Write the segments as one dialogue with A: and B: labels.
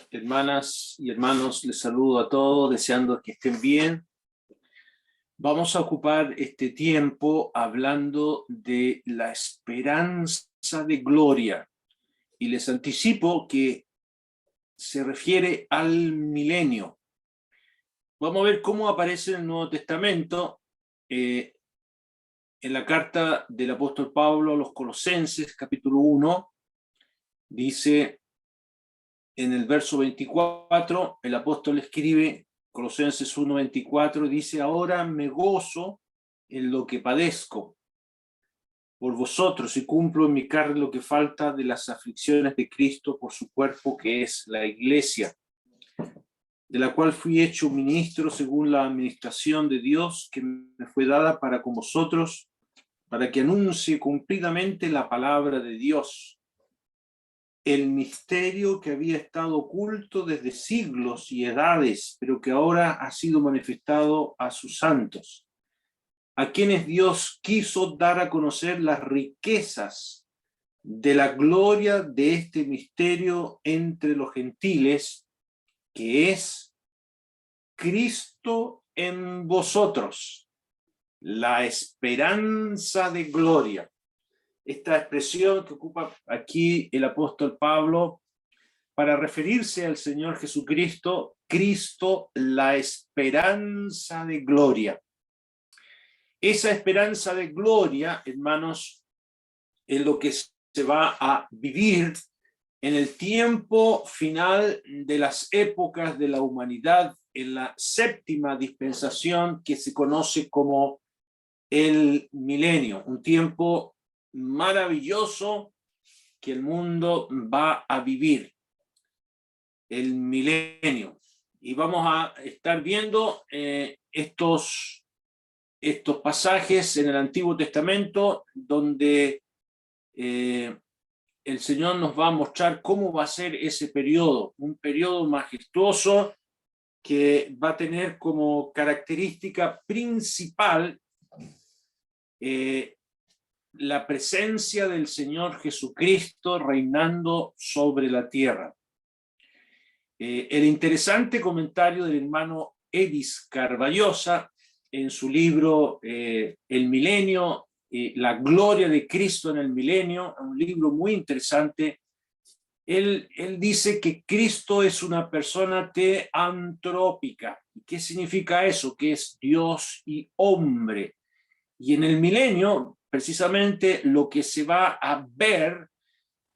A: Hermanas y hermanos, les saludo a todos, deseando que estén bien. Vamos a ocupar este tiempo hablando de la esperanza de gloria. Y les anticipo que se refiere al milenio. Vamos a ver cómo aparece en el Nuevo Testamento, en la carta del apóstol Pablo a los Colosenses, capítulo 1, dice en el verso 24, el apóstol escribe, Colosenses 1:24, dice: ahora me gozo en lo que padezco por vosotros y cumplo en mi carne lo que falta de las aflicciones de Cristo por su cuerpo, que es la iglesia, de la cual fui hecho ministro según la administración de Dios que me fue dada para con vosotros, para que anuncie cumplidamente la palabra de Dios, el misterio que había estado oculto desde siglos y edades, pero que ahora ha sido manifestado a sus santos, a quienes Dios quiso dar a conocer las riquezas de la gloria de este misterio entre los gentiles, que es Cristo en vosotros, la esperanza de gloria. Esta expresión que ocupa aquí el apóstol Pablo para referirse al Señor Jesucristo, Cristo, la esperanza de gloria. Esa esperanza de gloria, hermanos, es lo que se va a vivir en el tiempo final de las épocas de la humanidad, en la séptima dispensación que se conoce como el milenio, un tiempo maravilloso que el mundo va a vivir, el milenio. Y vamos a estar viendo estos pasajes en el Antiguo Testamento donde el Señor nos va a mostrar cómo va a ser ese periodo, un periodo majestuoso que va a tener como característica principal la presencia del Señor Jesucristo reinando sobre la tierra. El interesante comentario del hermano Edis Carballosa en su libro El Milenio, la gloria de Cristo en el milenio, un libro muy interesante. Él dice que Cristo es una persona teantrópica. ¿Qué significa eso? Que es Dios y hombre. Y en el milenio, precisamente, lo que se va a ver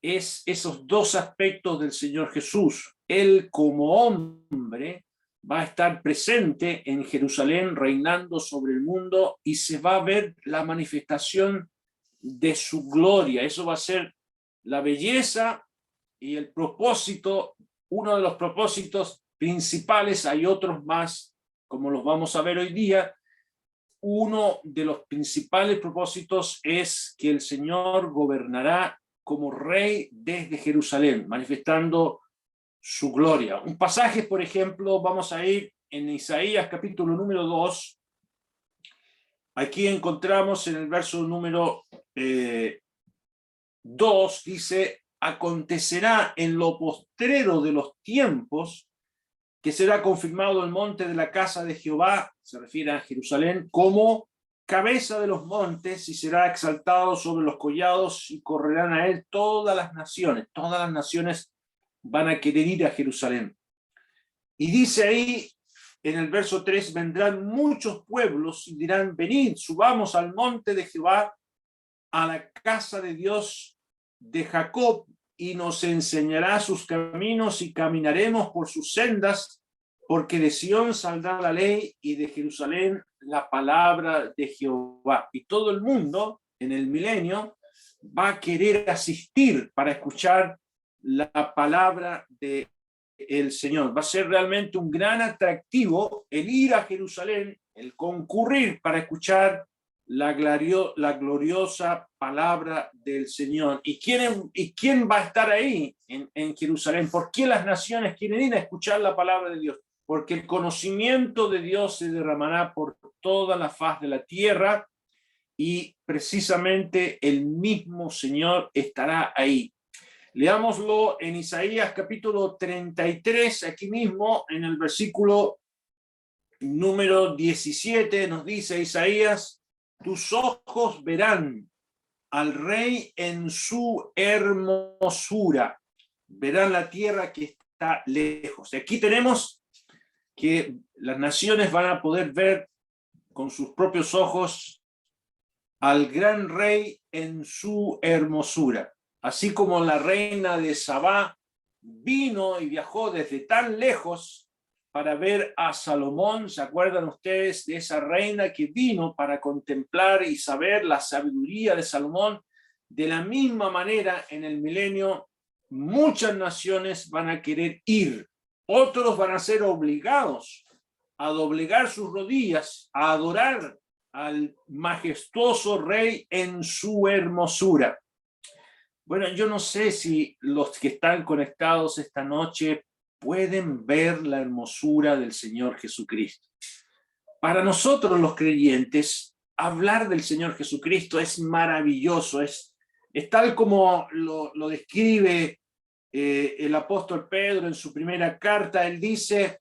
A: es esos dos aspectos del Señor Jesús. Él como hombre va a estar presente en Jerusalén, reinando sobre el mundo, y se va a ver la manifestación de su gloria. Eso va a ser la belleza y el propósito, uno de los propósitos principales. Hay otros más, como los vamos a ver hoy día. Uno de los principales propósitos es que el Señor gobernará como rey desde Jerusalén, manifestando su gloria. Un pasaje, por ejemplo, vamos a ir en Isaías capítulo número 2. Aquí encontramos en el verso número 2, dice: acontecerá en lo postrero de los tiempos que será confirmado el monte de la casa de Jehová, se refiere a Jerusalén, como cabeza de los montes, y será exaltado sobre los collados, y correrán a él todas las naciones van a querer ir a Jerusalén. Y dice ahí, en el verso 3, vendrán muchos pueblos y dirán: venid, subamos al monte de Jehová, a la casa de Dios de Jacob, y nos enseñará sus caminos y caminaremos por sus sendas, porque de Sión saldrá la ley y de Jerusalén la palabra de Jehová. Y todo el mundo en el milenio va a querer asistir para escuchar la palabra de el Señor. Va a ser realmente un gran atractivo el ir a Jerusalén, el concurrir para escuchar la gloriosa palabra del Señor. ¿Y quién va a estar ahí en Jerusalén? ¿Por qué las naciones quieren ir a escuchar la palabra de Dios? Porque el conocimiento de Dios se derramará por toda la faz de la tierra, y precisamente el mismo Señor estará ahí. Leámoslo en Isaías capítulo 33, aquí mismo, en el versículo número 17, nos dice Isaías: tus ojos verán al Rey en su hermosura, verán la tierra que está lejos. Aquí tenemos que las naciones van a poder ver con sus propios ojos al gran Rey en su hermosura. Así como la reina de Sabá vino y viajó desde tan lejos para ver a Salomón. ¿Se acuerdan ustedes de esa reina que vino para contemplar y saber la sabiduría de Salomón? De la misma manera, en el milenio, muchas naciones van a querer ir. Otros van a ser obligados a doblegar sus rodillas, a adorar al majestuoso Rey en su hermosura. Bueno, yo no sé si los que están conectados esta noche pueden ver la hermosura del Señor Jesucristo. Para nosotros los creyentes, hablar del Señor Jesucristo es maravilloso, es tal como lo describe el apóstol Pedro en su primera carta. Él dice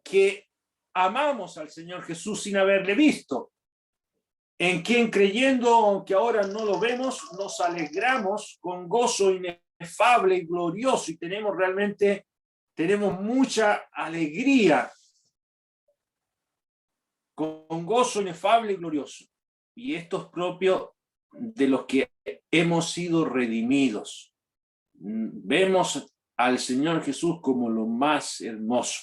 A: que amamos al Señor Jesús sin haberle visto, en quien creyendo, aunque ahora no lo vemos, nos alegramos con gozo inefable y glorioso, y tenemos mucha alegría, con gozo inefable y glorioso. Y esto es propio de los que hemos sido redimidos. Vemos al Señor Jesús como lo más hermoso.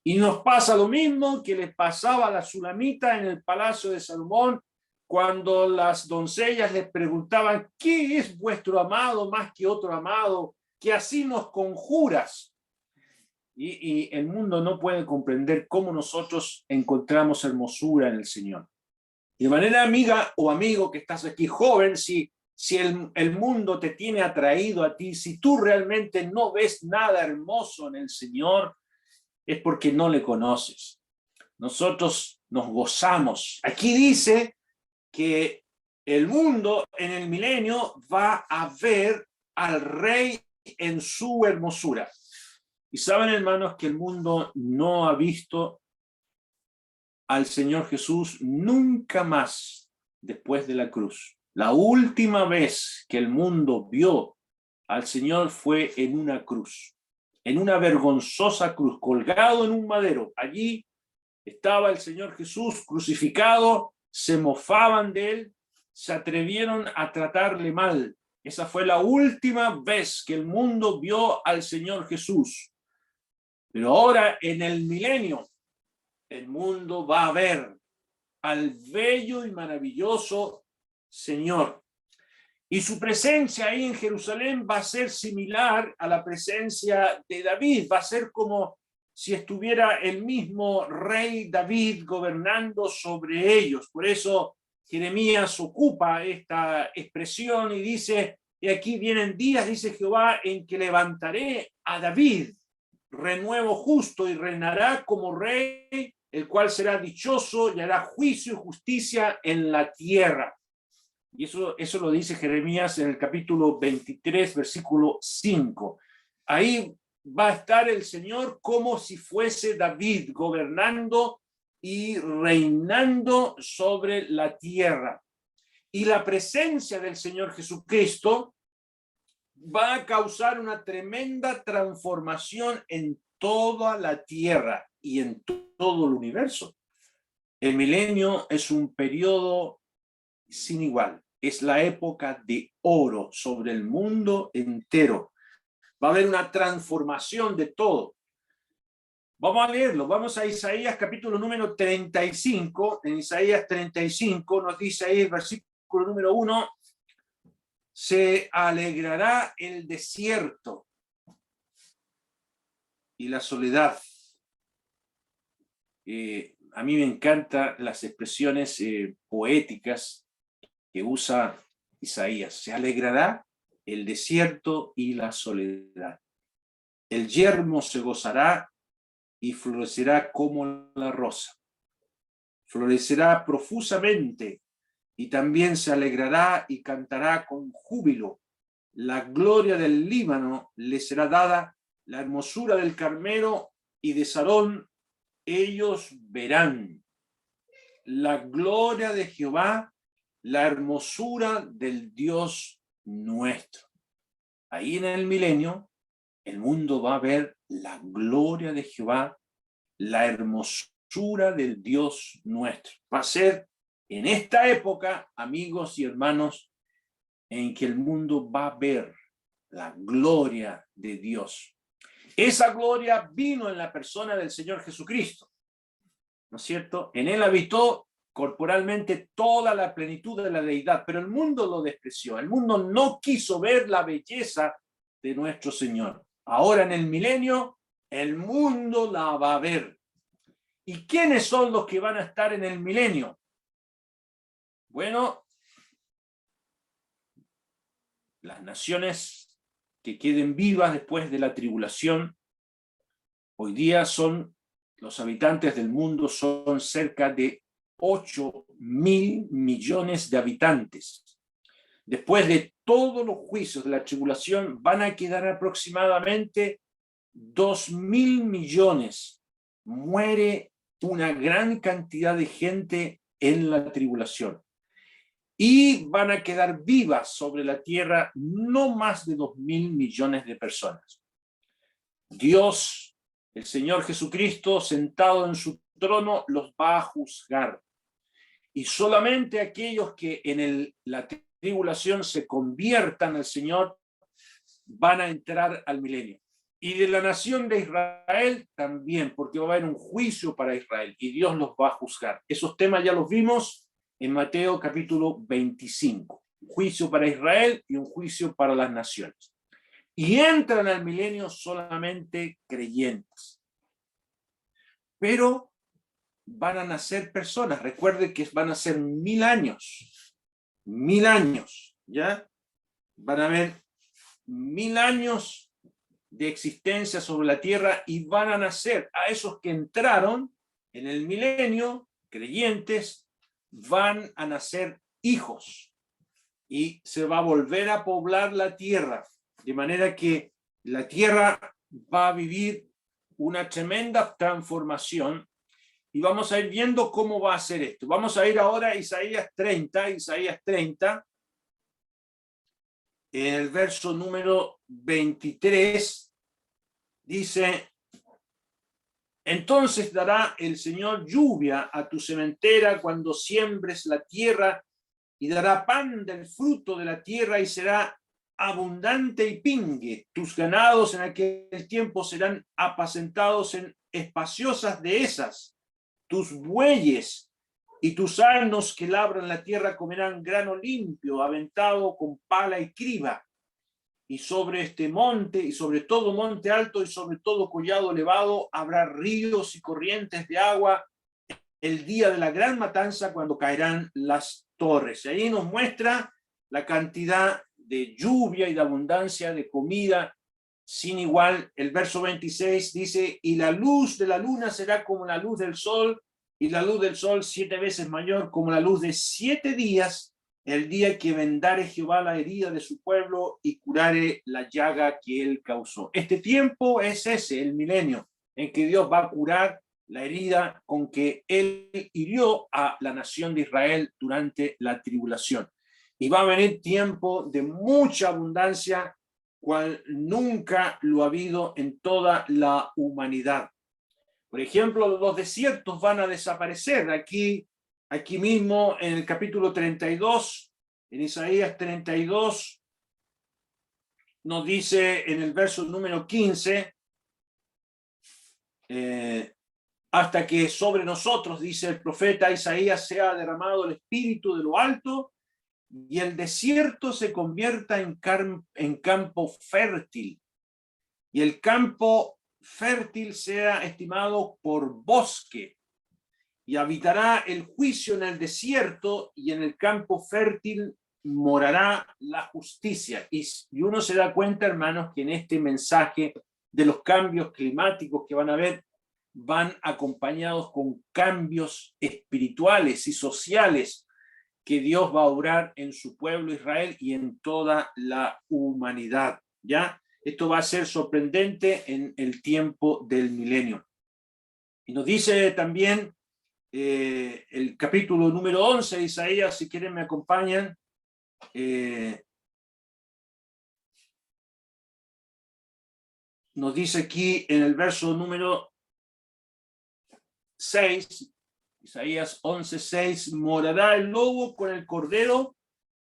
A: Y nos pasa lo mismo que les pasaba a la Sulamita en el palacio de Salomón, cuando las doncellas les preguntaban: ¿qué es vuestro amado más que otro amado, que así nos conjuras? Y el mundo no puede comprender cómo nosotros encontramos hermosura en el Señor. De manera, amiga o amigo que estás aquí, joven, si el mundo te tiene atraído a ti, si tú realmente no ves nada hermoso en el Señor, es porque no le conoces. Nosotros nos gozamos. Aquí dice que el mundo en el milenio va a ver al Rey en su hermosura. Y saben, hermanos, que el mundo no ha visto al Señor Jesús nunca más después de la cruz. La última vez que el mundo vio al Señor fue en una cruz, en una vergonzosa cruz, colgado en un madero. Allí estaba el Señor Jesús crucificado, se mofaban de él, se atrevieron a tratarle mal. Esa fue la última vez que el mundo vio al Señor Jesús. Pero ahora, en el milenio, el mundo va a ver al bello y maravilloso Señor. Y su presencia ahí en Jerusalén va a ser similar a la presencia de David. Va a ser como si estuviera el mismo rey David gobernando sobre ellos. Por eso Jeremías ocupa esta expresión y dice: y aquí vienen días, dice Jehová, en que levantaré a David, renuevo justo, y reinará como rey, el cual será dichoso y hará juicio y justicia en la tierra. Y eso lo dice Jeremías en el capítulo 23, versículo 5. Ahí va a estar el Señor como si fuese David, gobernando y reinando sobre la tierra. Y la presencia del Señor Jesucristo va a causar una tremenda transformación en toda la tierra y en todo el universo. El milenio es un periodo sin igual. Es la época de oro sobre el mundo entero. Va a haber una transformación de todo. Vamos a leerlo. Vamos a Isaías capítulo número 35. En Isaías 35 nos dice ahí el versículo número 1: se alegrará el desierto y la soledad. A mí me encantan las expresiones poéticas que usa Isaías. Se alegrará el desierto y la soledad. El yermo se gozará y florecerá como la rosa. Florecerá profusamente y también se alegrará y cantará con júbilo. La gloria del Líbano le será dada, la hermosura del Carmelo y de Sarón ellos verán. La gloria de Jehová, la hermosura del Dios nuestro. Ahí en el milenio, el mundo va a ver la gloria de Jehová, la hermosura del Dios nuestro. Va a ser en esta época, amigos y hermanos, en que el mundo va a ver la gloria de Dios. Esa gloria vino en la persona del Señor Jesucristo, ¿no es cierto? En él habitó corporalmente toda la plenitud de la deidad, pero el mundo lo despreció. El mundo no quiso ver la belleza de nuestro Señor. Ahora en el milenio, el mundo la va a ver. ¿Y quiénes son los que van a estar en el milenio? Bueno, las naciones que queden vivas después de la tribulación, hoy día son, los habitantes del mundo son cerca de 8.000 millones de habitantes. Después de todos los juicios de la tribulación, van a quedar aproximadamente 2.000 millones. Muere una gran cantidad de gente en la tribulación. Y van a quedar vivas sobre la tierra no más de 2.000 millones de personas. Dios, el Señor Jesucristo, sentado en su trono, los va a juzgar. Y solamente aquellos que en la tribulación se conviertan al Señor van a entrar al milenio. Y de la nación de Israel también, porque va a haber un juicio para Israel y Dios los va a juzgar. Esos temas ya los vimos en Mateo capítulo 25. Un juicio para Israel y un juicio para las naciones. Y entran al milenio solamente creyentes. Pero van a nacer personas. Recuerde que van a ser 1.000 años. 1.000 años, ¿ya? Van a haber 1.000 años de existencia sobre la tierra y van a nacer a esos que entraron en el milenio, creyentes, van a nacer hijos y se va a volver a poblar la tierra, de manera que la tierra va a vivir una tremenda transformación y vamos a ir viendo cómo va a ser esto. Vamos a ir ahora a Isaías 30, en el verso número 23, dice: entonces dará el Señor lluvia a tu sementera cuando siembres la tierra, y dará pan del fruto de la tierra, y será abundante y pingue. Tus ganados en aquel tiempo serán apacentados en espaciosas dehesas. Tus bueyes y tus asnos que labran la tierra comerán grano limpio, aventado con pala y criba. Y sobre este monte, y sobre todo monte alto, y sobre todo collado elevado, habrá ríos y corrientes de agua el día de la gran matanza, cuando caerán las torres. Y ahí nos muestra la cantidad de lluvia y de abundancia de comida sin igual. El verso 26 dice: y la luz de la luna será como la luz del sol, y la luz del sol 7 veces mayor como la luz de 7 días, el día que vendare Jehová la herida de su pueblo y curare la llaga que él causó. Este tiempo es ese, el milenio, en que Dios va a curar la herida con que él hirió a la nación de Israel durante la tribulación. Y va a venir tiempo de mucha abundancia, cual nunca lo ha habido en toda la humanidad. Por ejemplo, los desiertos van a desaparecer. Aquí mismo en el capítulo 32, en Isaías 32, nos dice en el verso número 15, hasta que sobre nosotros, dice el profeta Isaías, sea derramado el espíritu de lo alto y el desierto se convierta en campo fértil, y el campo fértil sea estimado por bosque, y habitará el juicio en el desierto, y en el campo fértil morará la justicia. Y uno se da cuenta, hermanos, que en este mensaje de los cambios climáticos que van a haber, van acompañados con cambios espirituales y sociales que Dios va a obrar en su pueblo Israel y en toda la humanidad, ¿ya? Esto va a ser sorprendente en el tiempo del milenio. Y nos dice también el capítulo número 11 de Isaías, si quieren me acompañan. Nos dice aquí en el verso número 6, Isaías 11:6, morará el lobo con el cordero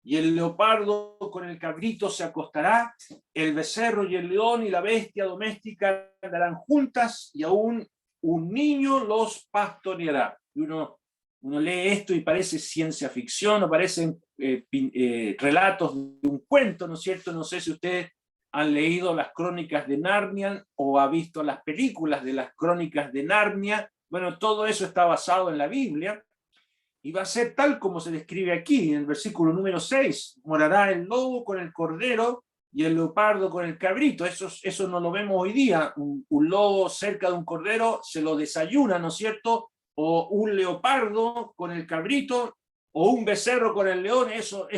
A: y el leopardo con el cabrito se acostará, el becerro y el león y la bestia doméstica andarán juntas y aún un niño los pastoreará. Y uno lee esto y parece ciencia ficción, o parecen relatos de un cuento, ¿no es cierto? No sé si ustedes han leído las crónicas de Narnia o ha visto las películas de las crónicas de Narnia. Bueno, todo eso está basado en la Biblia. Y va a ser tal como se describe aquí, en el versículo número 6. Morará el lobo con el cordero y el leopardo con el cabrito. Eso no lo vemos hoy día. Un lobo cerca de un cordero se lo desayuna, ¿no es cierto? O un leopardo con el cabrito, o un becerro con el león. Eso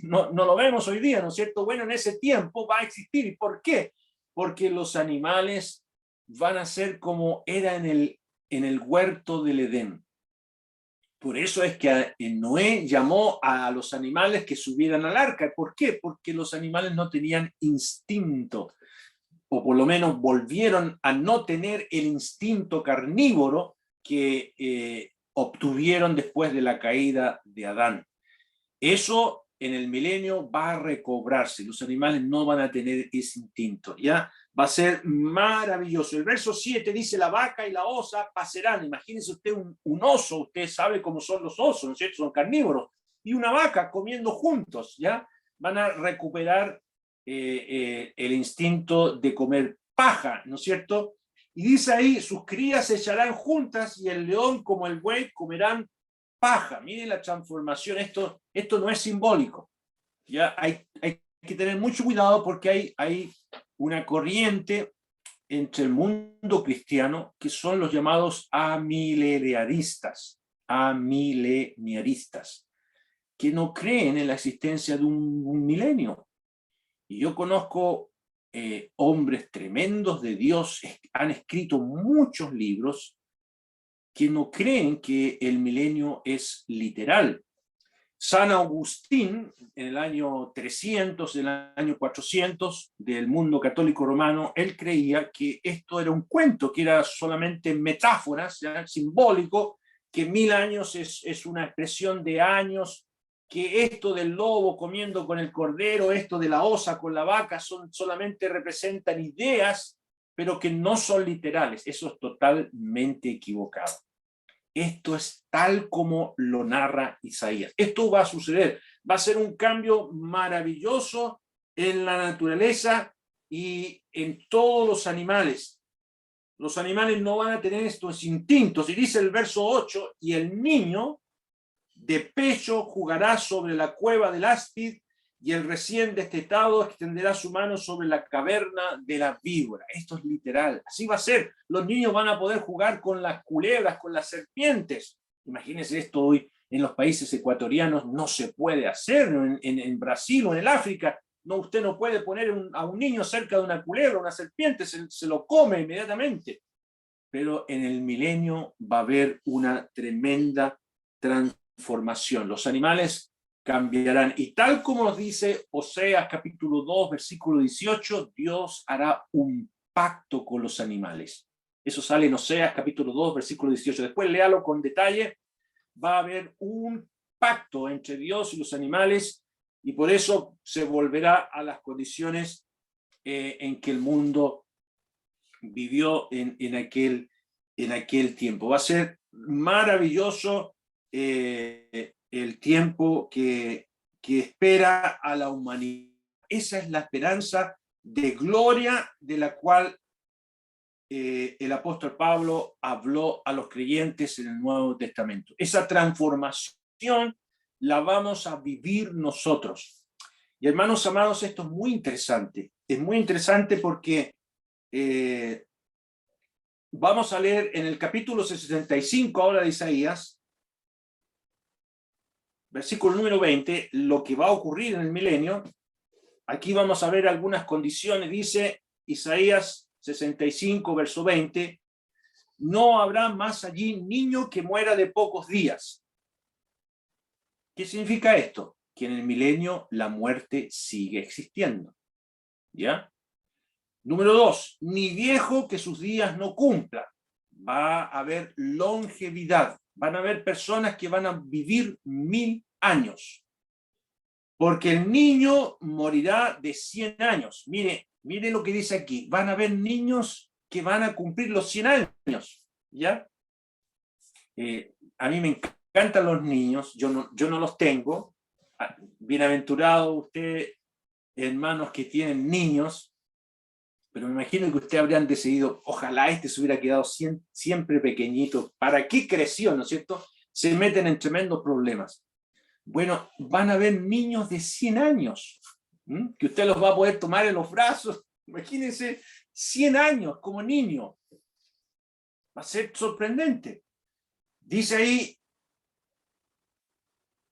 A: no lo vemos hoy día, ¿no es cierto? Bueno, en ese tiempo va a existir. ¿Y por qué? Porque los animales van a ser como era en el huerto del Edén. Por eso es que Noé llamó a los animales que subieran al arca. ¿Por qué? Porque los animales no tenían instinto, o por lo menos volvieron a no tener el instinto carnívoro que obtuvieron después de la caída de Adán. Eso en el milenio va a recobrarse. Los animales no van a tener ese instinto, ¿ya? Va a ser maravilloso. El verso 7 dice, la vaca y la osa pasarán. Imagínense usted un oso, usted sabe cómo son los osos, ¿no es cierto? Son carnívoros. Y una vaca comiendo juntos, ¿ya? Van a recuperar el instinto de comer paja, ¿no es cierto? Y dice ahí, sus crías se echarán juntas y el león como el buey comerán paja. Miren la transformación, esto no es simbólico. Ya hay que tener mucho cuidado porque hay una corriente entre el mundo cristiano que son los llamados amileniaristas, que no creen en la existencia de un milenio. Y yo conozco hombres tremendos de Dios, han escrito muchos libros que no creen que el milenio es literal. San Agustín, en el año 300, en el año 400 del mundo católico romano, él creía que esto era un cuento, que era solamente metáforas, ¿ya? Simbólico, que 1000 años es una expresión de años, que esto del lobo comiendo con el cordero, esto de la osa con la vaca, solamente representan ideas, pero que no son literales. Eso es totalmente equivocado. Esto es tal como lo narra Isaías. Esto va a suceder. Va a ser un cambio maravilloso en la naturaleza y en todos los animales. Los animales no van a tener estos instintos. Y dice el verso 8, y el niño de pecho jugará sobre la cueva del áspid y el recién destetado extenderá su mano sobre la caverna de la víbora. Esto es literal, así va a ser. Los niños van a poder jugar con las culebras, con las serpientes. Imagínense esto hoy en los países ecuatorianos, no se puede hacer, en Brasil o en el África. No, usted no puede poner a un niño cerca de una culebra, una serpiente, se lo come inmediatamente. Pero en el milenio va a haber una tremenda transformación. Los animales cambiarán. Y tal como nos dice Oseas capítulo 2, versículo 18, Dios hará un pacto con los animales. Eso sale en Oseas capítulo 2, versículo 18. Después léalo con detalle. Va a haber un pacto entre Dios y los animales y por eso se volverá a las condiciones en que el mundo vivió en aquel tiempo. Va a ser maravilloso el tiempo que espera a la humanidad. Esa es la esperanza de gloria de la cual el apóstol Pablo habló a los creyentes en el Nuevo Testamento. Esa transformación la vamos a vivir nosotros. Y hermanos amados, esto es muy interesante. Es muy interesante porque vamos a leer en el capítulo 65 ahora de Isaías, versículo número 20, lo que va a ocurrir en el milenio. Aquí vamos a ver algunas condiciones. Dice Isaías 65, verso 20, no habrá más allí niño que muera de pocos días. ¿Qué significa esto? Que en el milenio la muerte sigue existiendo. ¿Ya? Número 2, ni viejo que sus días no cumpla. Va a haber longevidad. Van a haber personas que van a vivir 1000 años. Porque el niño morirá de 100 años. Mire lo que dice aquí. Van a haber niños que van a cumplir los 100 años. ¿Ya? A mí me encantan los niños. Yo no los tengo. Bienaventurado usted, hermanos que tienen niños. Pero me imagino que ustedes habrían decidido, ojalá este se hubiera quedado siempre pequeñito. ¿Para qué creció, no es cierto? Se meten en tremendos problemas. Bueno, van a haber niños de 100 años, que usted los va a poder tomar en los brazos. Imagínense, 100 años como niño. Va a ser sorprendente. Dice ahí,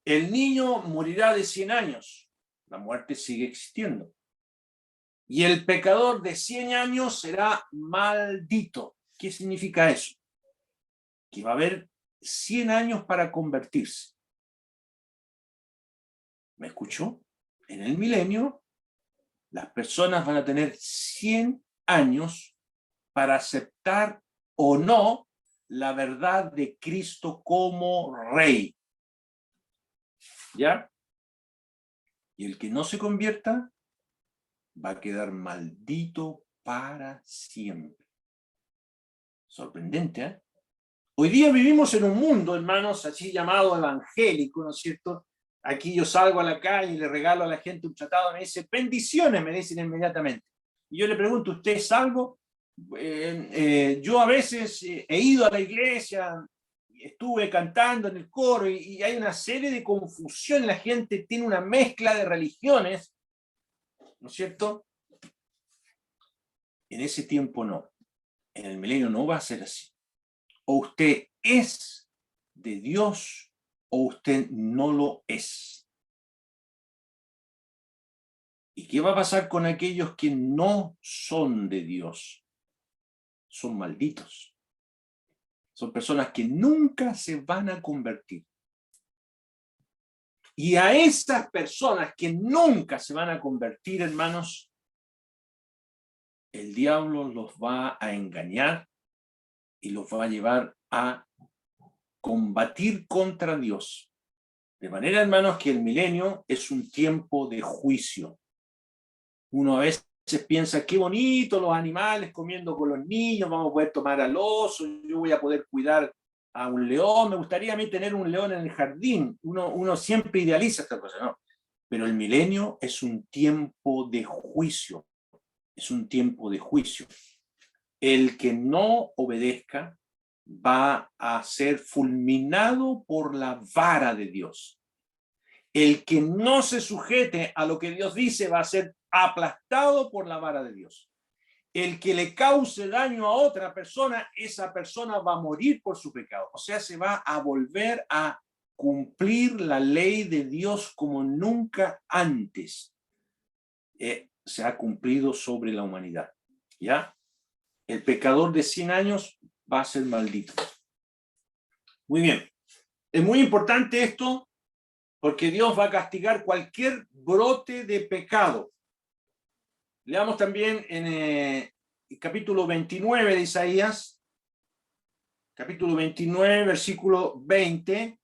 A: el niño morirá de 100 años. La muerte sigue existiendo. Y el pecador de 100 años será maldito. ¿Qué significa eso? Que va a haber 100 años para convertirse. ¿Me escuchó? En el milenio, las personas van a tener 100 años para aceptar o no la verdad de Cristo como Rey. ¿Ya? Y el que no se convierta va a quedar maldito para siempre. Sorprendente, ¿eh? Hoy día vivimos en un mundo, hermanos, así llamado evangélico, ¿no es cierto? Aquí yo salgo a la calle y le regalo a la gente un tratado, me dice, bendiciones, me dicen inmediatamente. Y yo le pregunto, ¿usted es salvo? Yo a veces he ido a la iglesia, estuve cantando en el coro y hay una serie de confusión, la gente tiene una mezcla de religiones, ¿no es cierto? En ese tiempo no, en el milenio no va a ser así. O usted es de Dios o usted no lo es. ¿Y qué va a pasar con aquellos que no son de Dios? Son malditos. Son personas que nunca se van a convertir. Y a esas personas que nunca se van a convertir, hermanos, el diablo los va a engañar y los va a llevar a combatir contra Dios. De manera, hermanos, que el milenio es un tiempo de juicio. Uno a veces piensa, qué bonito los animales comiendo con los niños, vamos a poder tomar al oso, yo voy a poder cuidar a un león, me gustaría a mí tener un león en el jardín. Uno siempre idealiza esta cosa, ¿no? Pero el milenio es un tiempo de juicio, es un tiempo de juicio. El que no obedezca va a ser fulminado por la vara de Dios. El que no se sujete a lo que Dios dice va a ser aplastado por la vara de Dios. El que le cause daño a otra persona, esa persona va a morir por su pecado. O sea, se va a volver a cumplir la ley de Dios como nunca antes se ha cumplido sobre la humanidad. ¿Ya? El pecador de 100 años va a ser maldito. Muy bien. Es muy importante esto porque Dios va a castigar cualquier brote de pecado. Leamos también en el capítulo 29 de Isaías, capítulo 29, versículo 20,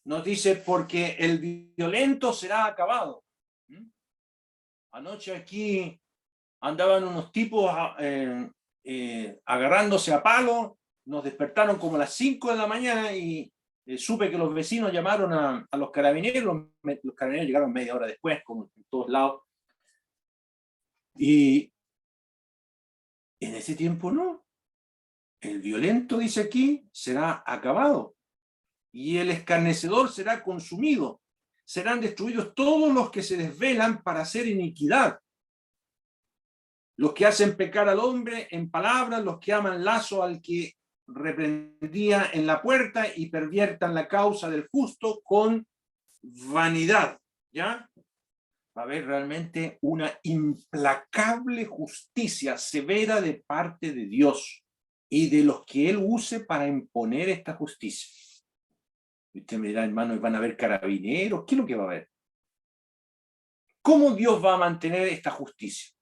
A: nos dice, porque el violento será acabado. Anoche aquí andaban unos tipos agarrándose a palo, nos despertaron como a las 5 de la mañana y supe que los vecinos llamaron a los carabineros, los carabineros llegaron media hora después, como en todos lados, y en ese tiempo no. El violento, dice aquí, será acabado, y el escarnecedor será consumido. Serán destruidos todos los que se desvelan para hacer iniquidad, los que hacen pecar al hombre en palabras, los que aman lazo al que reprendía en la puerta y perviertan la causa del justo con vanidad, ¿ya? Va a haber realmente una implacable justicia severa de parte de Dios y de los que Él use para imponer esta justicia. Y usted me dirá, hermano, ¿van a haber carabineros? ¿Qué es lo que va a haber? ¿Cómo Dios va a mantener esta justicia?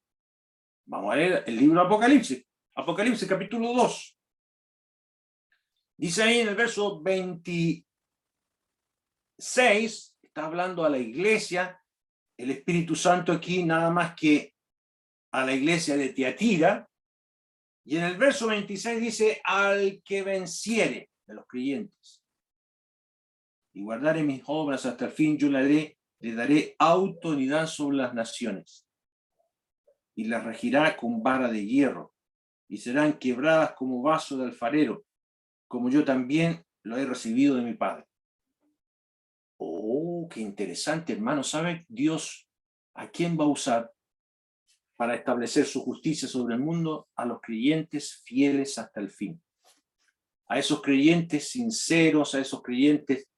A: Vamos a leer el libro de Apocalipsis. Apocalipsis capítulo 2. Dice ahí en el verso 26, está hablando a la iglesia, el Espíritu Santo aquí nada más que a la iglesia de Tiatira, y en el verso 26 dice, al que venciere de los creyentes y guardare mis obras hasta el fin, yo le daré autoridad sobre las naciones y las regirá con vara de hierro y serán quebradas como vaso de alfarero, como yo también lo he recibido de mi Padre. Oh, qué interesante, hermano. ¿Sabe Dios a quién va a usar para establecer su justicia sobre el mundo? A los creyentes fieles hasta el fin. A esos creyentes sinceros, a esos creyentes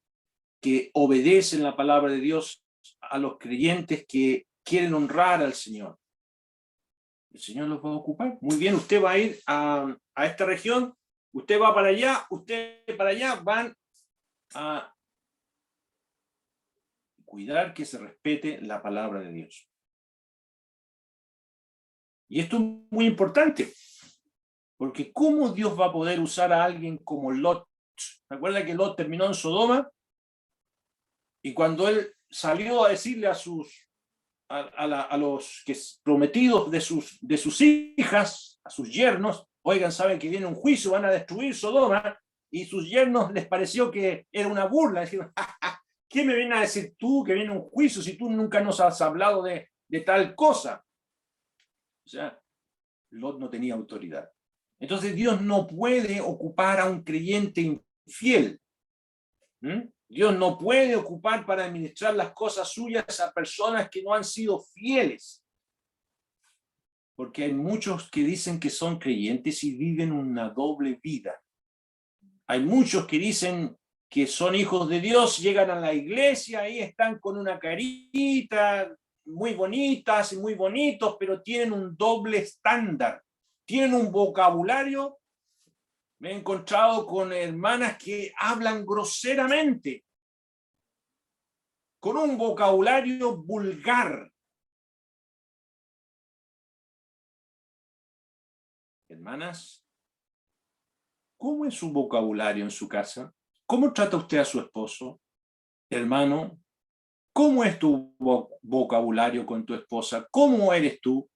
A: que obedecen la palabra de Dios, a los creyentes que quieren honrar al Señor. El Señor los va a ocupar. Muy bien, usted va a ir a esta región, usted va para allá, usted para allá, van a cuidar que se respete la palabra de Dios. Y esto es muy importante, porque ¿cómo Dios va a poder usar a alguien como Lot? ¿Se acuerda que Lot terminó en Sodoma? Y cuando él salió a decirle a los prometidos de sus hijas, a sus yernos, oigan, saben que viene un juicio, van a destruir Sodoma, y sus yernos les pareció que era una burla, dijeron, ¿qué me viene a decir tú que viene un juicio si tú nunca nos has hablado de tal cosa? O sea, Lot no tenía autoridad. Entonces Dios no puede ocupar a un creyente infiel. Dios no puede ocupar para administrar las cosas suyas a personas que no han sido fieles. Porque hay muchos que dicen que son creyentes y viven una doble vida. Hay muchos que dicen que son hijos de Dios, llegan a la iglesia y están con una carita, muy bonitas y muy bonitos, pero tienen un doble estándar. Tienen un vocabulario. Me he encontrado con hermanas que hablan groseramente, con un vocabulario vulgar. Hermanas, ¿cómo es su vocabulario en su casa? ¿Cómo trata usted a su esposo? Hermano, ¿cómo es tu vocabulario con tu esposa? ¿Cómo eres tú?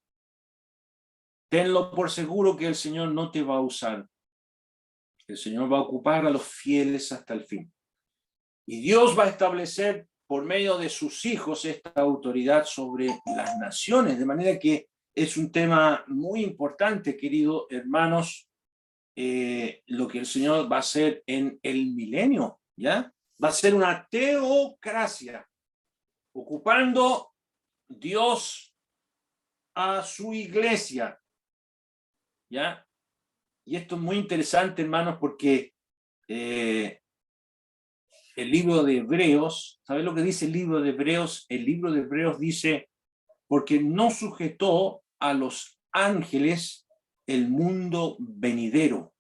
A: Tenlo por seguro que el Señor no te va a usar. El Señor va a ocupar a los fieles hasta el fin. Y Dios va a establecer por medio de sus hijos esta autoridad sobre las naciones, de manera que es un tema muy importante, queridos hermanos, lo que el Señor va a hacer en el milenio, ¿ya? Va a ser una teocracia, ocupando Dios a su iglesia, ¿ya? Y esto es muy interesante, hermanos, porque el libro de Hebreos, ¿sabes lo que dice el libro de Hebreos? El libro de Hebreos dice, porque no sujetó a los ángeles el mundo venidero,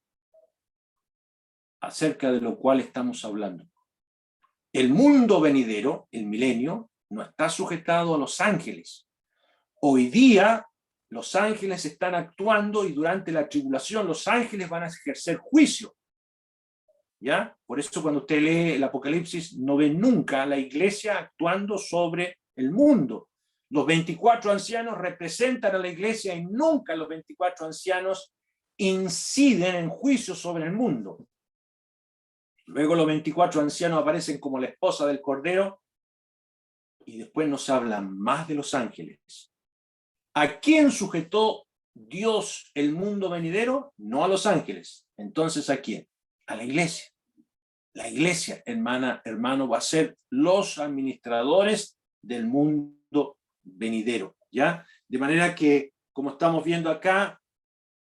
A: acerca de lo cual estamos hablando. El mundo venidero, el milenio, no está sujetado a los ángeles. Hoy día los ángeles están actuando y durante la tribulación los ángeles van a ejercer juicio. ¿Ya? Por eso cuando usted lee el Apocalipsis no ve nunca a la iglesia actuando sobre el mundo. Los 24 ancianos representan a la iglesia y nunca los 24 ancianos inciden en juicio sobre el mundo. Luego los 24 ancianos aparecen como la esposa del Cordero y después nos hablan más de los ángeles. ¿A quién sujetó Dios el mundo venidero? No a los ángeles. Entonces, ¿a quién? A la iglesia. La iglesia, hermano, va a ser los administradores del mundo venidero, ¿ya? De manera que, como estamos viendo acá,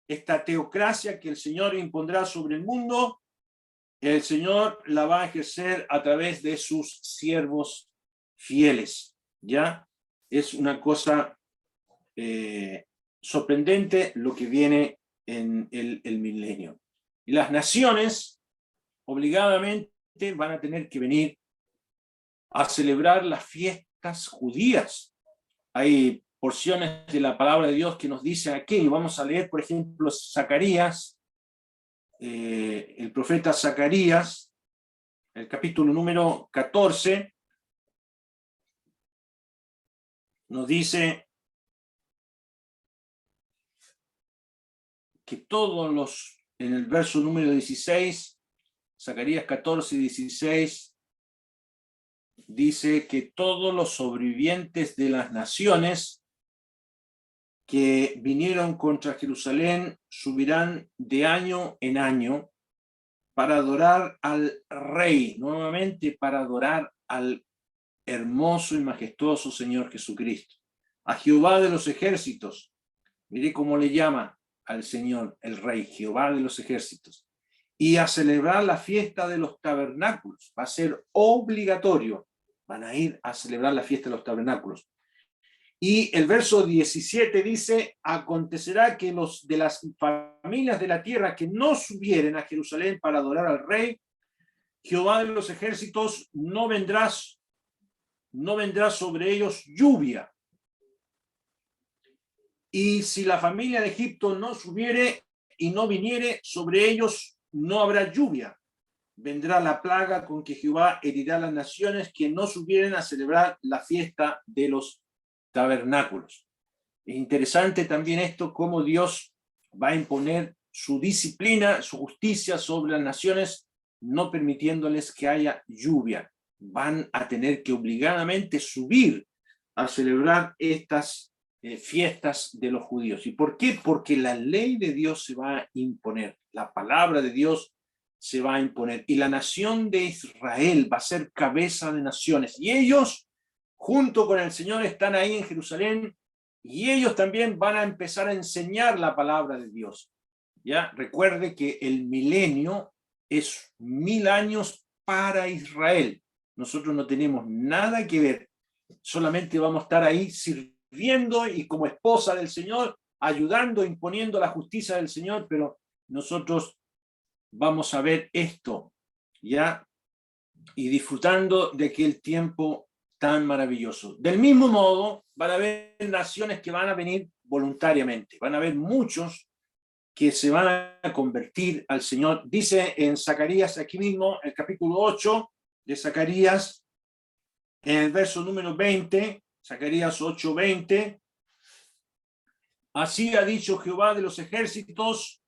A: esta teocracia que el Señor impondrá sobre el mundo, el Señor la va a ejercer a través de sus siervos fieles, ¿ya? Es una cosa sorprendente lo que viene en el milenio. Y las naciones obligadamente van a tener que venir a celebrar las fiestas judías. Hay porciones de la palabra de Dios que nos dicen aquello. Vamos a leer, por ejemplo, Zacarías, el profeta Zacarías, el capítulo número 14, nos dice que en el verso número 16, Zacarías 14, 16, dice que todos los sobrevivientes de las naciones que vinieron contra Jerusalén subirán de año en año para adorar al Rey, nuevamente para adorar al hermoso y majestuoso Señor Jesucristo, a Jehová de los ejércitos. Mire cómo le llama al Señor, el Rey, Jehová de los ejércitos, y a celebrar la fiesta de los tabernáculos. Va a ser obligatorio, van a ir a celebrar la fiesta de los tabernáculos. Y el verso 17 dice, acontecerá que los de las familias de la tierra que no subieren a Jerusalén para adorar al Rey, Jehová de los ejércitos, no vendrá sobre ellos lluvia. Y si la familia de Egipto no subiere y no viniere, sobre ellos no habrá lluvia. Vendrá la plaga con que Jehová herirá a las naciones que no subieren a celebrar la fiesta de los tabernáculos. Es interesante también esto, cómo Dios va a imponer su disciplina, su justicia sobre las naciones, no permitiéndoles que haya lluvia. Van a tener que obligadamente subir a celebrar estas fiestas de los judíos. ¿Y por qué? Porque la ley de Dios se va a imponer, la palabra de Dios se va a imponer, y la nación de Israel va a ser cabeza de naciones, y ellos, junto con el Señor, están ahí en Jerusalén, y ellos también van a empezar a enseñar la palabra de Dios. ¿Ya? Recuerde que el milenio es 1000 años para Israel. Nosotros no tenemos nada que ver, solamente vamos a estar ahí sirviendo y como esposa del Señor, ayudando, imponiendo la justicia del Señor, pero nosotros vamos a ver esto, ¿ya? Y disfrutando de aquel tiempo tan maravilloso. Del mismo modo, van a haber naciones que van a venir voluntariamente, van a haber muchos que se van a convertir al Señor. Dice en Zacarías, aquí mismo, el capítulo 8 de Zacarías, en el verso número 20, Zacarías 8:20, así ha dicho Jehová de los ejércitos,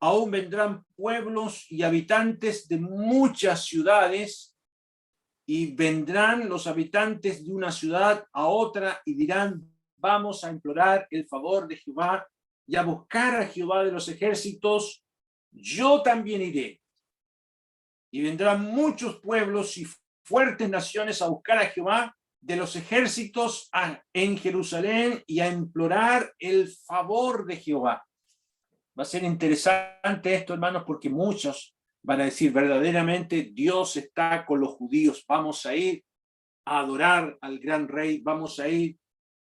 A: aún vendrán pueblos y habitantes de muchas ciudades, y vendrán los habitantes de una ciudad a otra y dirán, vamos a implorar el favor de Jehová y a buscar a Jehová de los ejércitos, yo también iré. Y vendrán muchos pueblos y fuertes naciones a buscar a Jehová de los ejércitos en Jerusalén y a implorar el favor de Jehová. Va a ser interesante esto, hermanos, porque muchos van a decir verdaderamente Dios está con los judíos, vamos a ir a adorar al gran rey, vamos a ir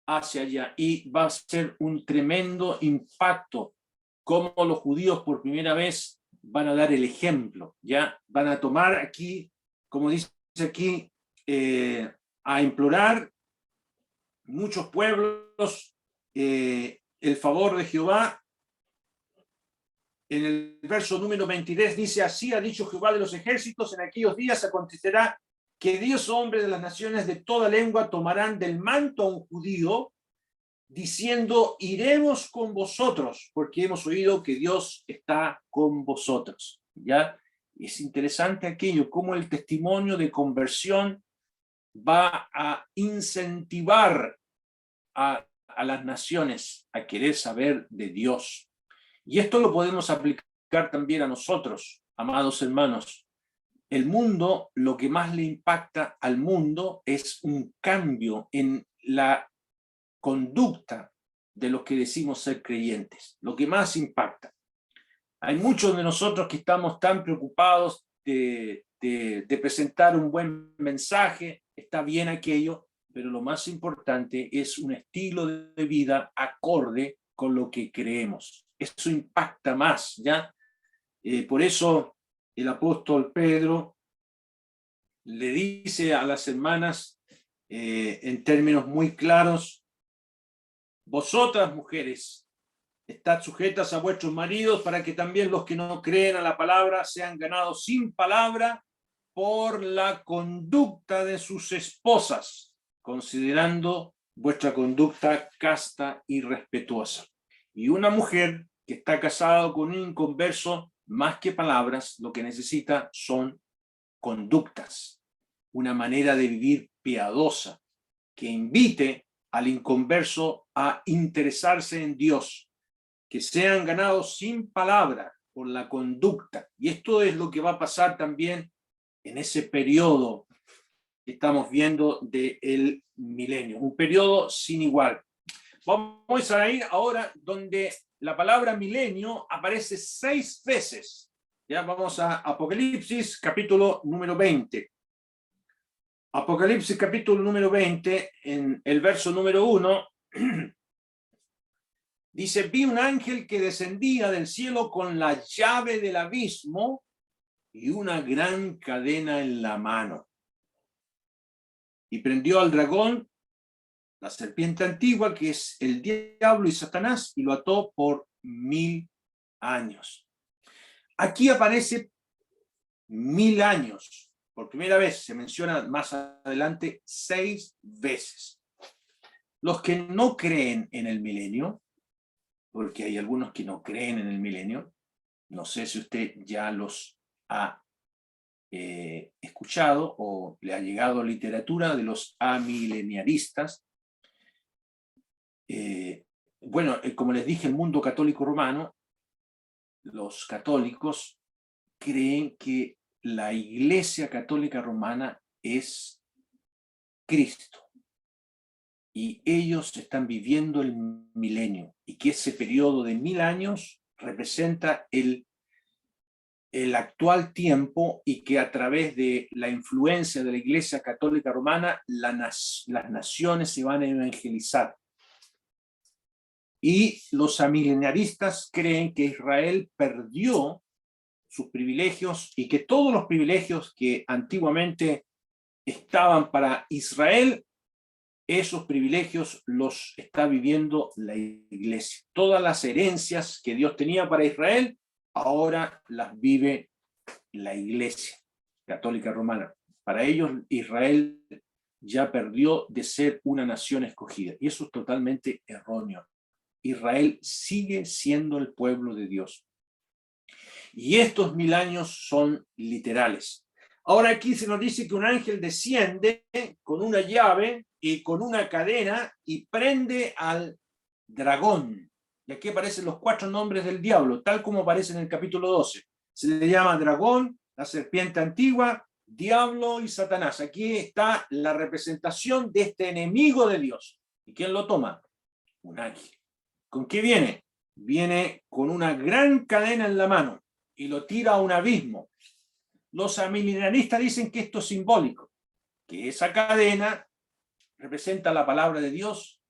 A: hacia allá, y va a ser un tremendo impacto como los judíos por primera vez van a dar el ejemplo, ya van a tomar aquí, como dice aquí, a implorar muchos pueblos el favor de Jehová. En el verso número 23 dice, así ha dicho Jehová de los ejércitos, en aquellos días acontecerá que 10 hombres de las naciones de toda lengua tomarán del manto a un judío, diciendo, iremos con vosotros, porque hemos oído que Dios está con vosotros. ¿Ya? Es interesante aquello, cómo el testimonio de conversión va a incentivar a las naciones a querer saber de Dios. Y esto lo podemos aplicar también a nosotros, amados hermanos. El mundo, lo que más le impacta al mundo es un cambio en la conducta de los que decimos ser creyentes, lo que más impacta. Hay muchos de nosotros que estamos tan preocupados de presentar un buen mensaje, está bien aquello, pero lo más importante es un estilo de vida acorde con lo que creemos. Eso impacta más, ¿ya? Por eso el apóstol Pedro le dice a las hermanas en términos muy claros: vosotras, mujeres, estad sujetas a vuestros maridos, para que también los que no creen a la palabra sean ganados sin palabra por la conducta de sus esposas, considerando vuestra conducta casta y respetuosa. Y una mujer que está casada con un inconverso, más que palabras, lo que necesita son conductas, una manera de vivir piadosa, que invite al inconverso a interesarse en Dios, que sean ganados sin palabra por la conducta. Y esto es lo que va a pasar también en ese periodo que estamos viendo del milenio, un periodo sin igual. Vamos a ir ahora donde la palabra milenio aparece 6 veces. Ya vamos a Apocalipsis, capítulo número 20. Apocalipsis, capítulo número 20, en el verso número 1, dice: vi un ángel que descendía del cielo con la llave del abismo y una gran cadena en la mano. Y prendió al dragón, la serpiente antigua, que es el diablo y Satanás, y lo ató por 1000 años. Aquí aparece 1000 años. Por primera vez se menciona más adelante 6 veces. Los que no creen en el milenio, porque hay algunos que no creen en el milenio, no sé si usted ya los ha escuchado o le ha llegado literatura de los amileniaristas. Bueno, como les dije, el mundo católico romano, los católicos creen que la Iglesia Católica Romana es Cristo, y ellos están viviendo el milenio, y que ese periodo de 1000 años representa el actual tiempo, y que a través de la influencia de la Iglesia Católica Romana las naciones se van a evangelizar. Y los amileniaristas creen que Israel perdió sus privilegios, y que todos los privilegios que antiguamente estaban para Israel, esos privilegios los está viviendo la Iglesia. Todas las herencias que Dios tenía para Israel, ahora las vive la Iglesia Católica Romana. Para ellos, Israel ya perdió de ser una nación escogida, y eso es totalmente erróneo. Israel sigue siendo el pueblo de Dios. Y estos 1000 años son literales. Ahora aquí se nos dice que un ángel desciende con una llave y con una cadena y prende al dragón. Y aquí aparecen los 4 nombres del diablo, tal como aparece en el capítulo 12. Se le llama dragón, la serpiente antigua, diablo y Satanás. Aquí está la representación de este enemigo de Dios. ¿Y quién lo toma? Un ángel. ¿Con qué viene? Viene con una gran cadena en la mano y lo tira a un abismo. Los amileniaristas dicen que esto es simbólico, que esa cadena representa la palabra de Dios,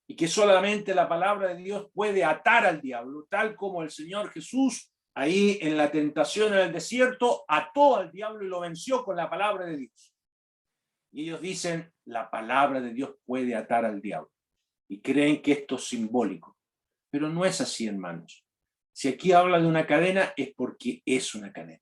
A: y que solamente la palabra de Dios puede atar al diablo, tal como el Señor Jesús ahí en la tentación en el desierto ató al diablo y lo venció con la palabra de Dios. Y ellos dicen: la palabra de Dios puede atar al diablo, y creen que esto es simbólico. Pero no es así, hermanos. Si aquí habla de una cadena, es porque es una cadena.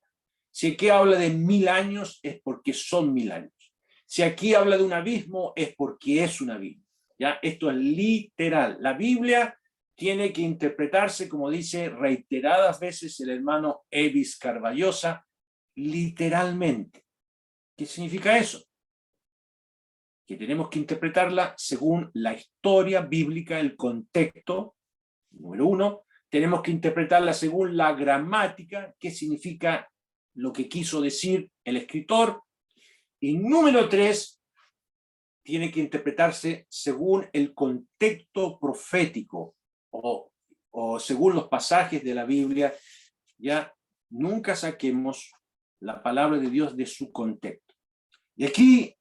A: Si aquí habla de 1000 años, es porque son 1000 años. Si aquí habla de un abismo, es porque es un abismo. ¿Ya? Esto es literal. La Biblia tiene que interpretarse, como dice reiteradas veces el hermano Evis Carballosa, literalmente. ¿Qué significa eso? Que tenemos que interpretarla según la historia bíblica, el contexto. Número 1, tenemos que interpretarla según la gramática, qué significa lo que quiso decir el escritor. Y número 3, tiene que interpretarse según el contexto profético o según los pasajes de la Biblia. Ya nunca saquemos la palabra de Dios de su contexto. Y aquí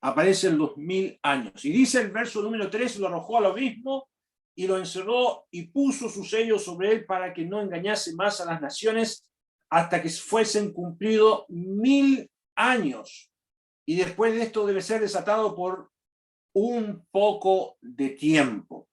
A: aparecen los 1000 años. Y dice el verso número 3, lo arrojó al abismo y lo encerró y puso su sello sobre él para que no engañase más a las naciones hasta que fuesen cumplidos 1000 años. Y después de esto debe ser desatado por un poco de tiempo.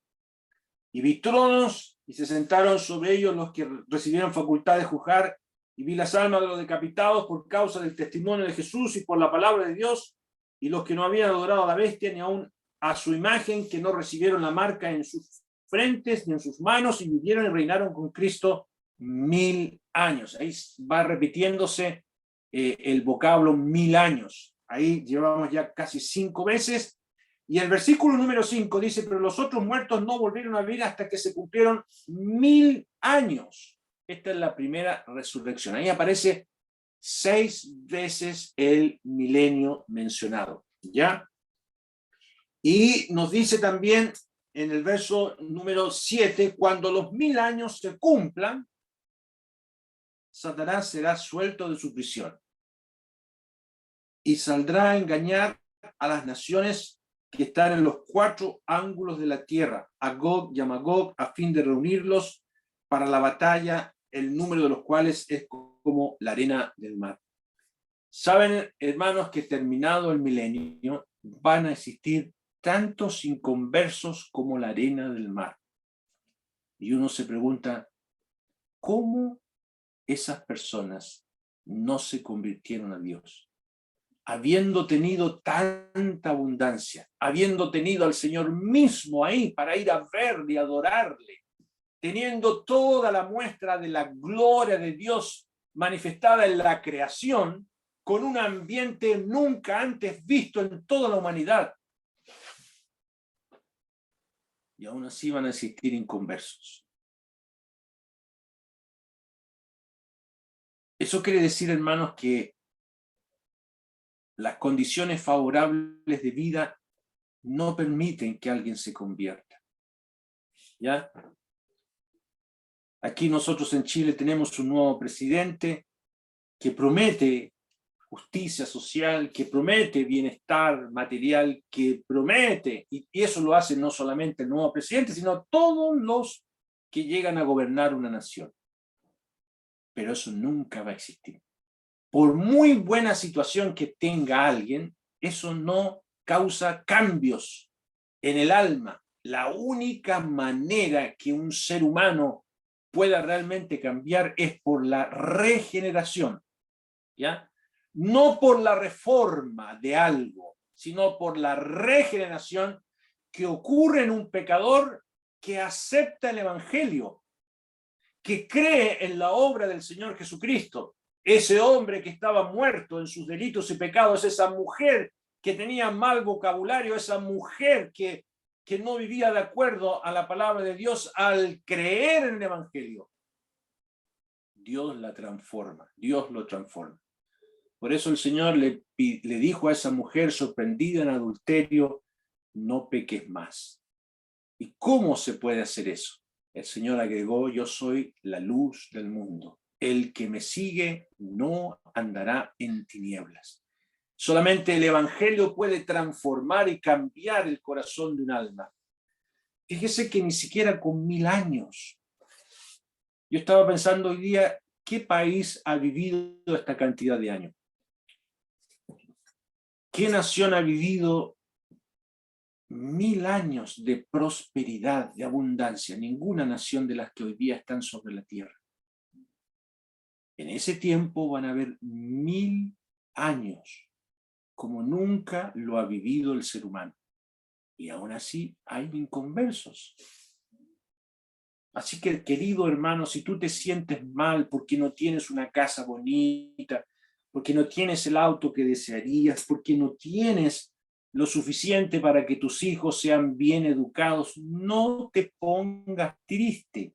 A: Y vi tronos y se sentaron sobre ellos los que recibieron facultad de juzgar, y vi las almas de los decapitados por causa del testimonio de Jesús y por la palabra de Dios, y los que no habían adorado a la bestia ni aún a su imagen, que no recibieron la marca en sus frentes ni en sus manos, y vivieron y reinaron con Cristo 1000 años. Ahí va repitiéndose el vocablo 1000 años. Ahí llevamos ya casi 5 veces. Y el versículo número 5 dice, pero los otros muertos no volvieron a vivir hasta que se cumplieron 1000 años. Esta es la primera resurrección. Ahí aparece 6 veces el milenio mencionado, ¿ya? Y nos dice también en el verso número 7, cuando los 1000 años se cumplan, Satanás será suelto de su prisión y saldrá a engañar a las naciones que están en los 4 ángulos de la tierra, a Gog y a Magog, a fin de reunirlos para la batalla, el número de los cuales es como la arena del mar. Saben, hermanos, que terminado el milenio van a existir tantos inconversos como la arena del mar. Y uno se pregunta, ¿cómo esas personas no se convirtieron a Dios? Habiendo tenido tanta abundancia, habiendo tenido al Señor mismo ahí para ir a verle y adorarle, teniendo toda la muestra de la gloria de Dios manifestada en la creación, con un ambiente nunca antes visto en toda la humanidad. Y aún así van a existir inconversos. Eso quiere decir, hermanos, que las condiciones favorables de vida no permiten que alguien se convierta. ¿Ya? Aquí nosotros en Chile tenemos un nuevo presidente que promete justicia social, que promete bienestar material, que promete, y eso lo hace no solamente el nuevo presidente, sino todos los que llegan a gobernar una nación. Pero eso nunca va a existir. Por muy buena situación que tenga alguien, eso no causa cambios en el alma. La única manera que un ser humano pueda realmente cambiar es por la regeneración, ¿ya? No por la reforma de algo, sino por la regeneración que ocurre en un pecador que acepta el evangelio, que cree en la obra del Señor Jesucristo. Ese hombre que estaba muerto en sus delitos y pecados, esa mujer que tenía mal vocabulario, esa mujer que no vivía de acuerdo a la palabra de Dios, al creer en el evangelio, Dios la transforma, Dios lo transforma. Por eso el Señor le dijo a esa mujer sorprendida en adulterio, no peques más. ¿Y cómo se puede hacer eso? El Señor agregó, yo soy la luz del mundo. El que me sigue no andará en tinieblas. Solamente el evangelio puede transformar y cambiar el corazón de un alma. Fíjese que ni siquiera con 1000 años. Yo estaba pensando hoy día, ¿qué país ha vivido esta cantidad de años? ¿Qué nación ha vivido 1000 años de prosperidad, de abundancia? Ninguna nación de las que hoy día están sobre la tierra. En ese tiempo van a haber 1000 años, como nunca lo ha vivido el ser humano. Y aún así hay inconversos. Así que, querido hermano, si tú te sientes mal porque no tienes una casa bonita, porque no tienes el auto que desearías, porque no tienes lo suficiente para que tus hijos sean bien educados, no te pongas triste.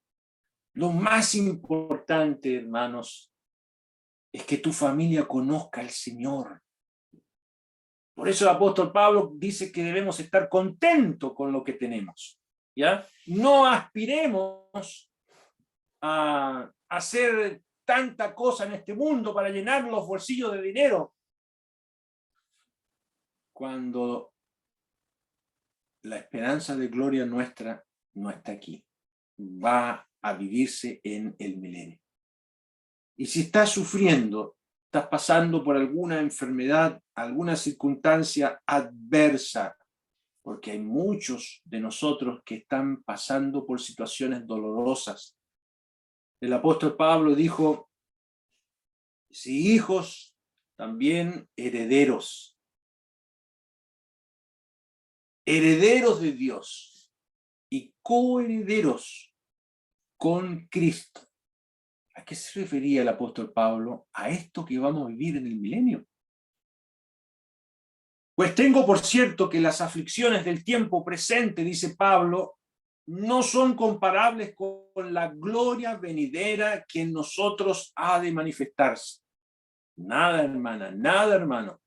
A: Lo más importante, hermanos, es que tu familia conozca al Señor. Por eso el apóstol Pablo dice que debemos estar contentos con lo que tenemos, ¿ya? No aspiremos a hacer tanta cosa en este mundo para llenar los bolsillos de dinero. cuando la esperanza de gloria nuestra no está aquí. Va a vivirse en el milenio. Y si estás sufriendo, estás pasando por alguna enfermedad, alguna circunstancia adversa, porque hay muchos de nosotros que están pasando por situaciones dolorosas. El apóstol Pablo dijo, si hijos, también herederos. Herederos de Dios y coherederos con Cristo. ¿A qué se refería el apóstol Pablo? A esto que vamos a vivir en el milenio. Pues tengo por cierto que las aflicciones del tiempo presente, dice Pablo, no son comparables con la gloria venidera que en nosotros ha de manifestarse. Nada, hermana, nada, hermano,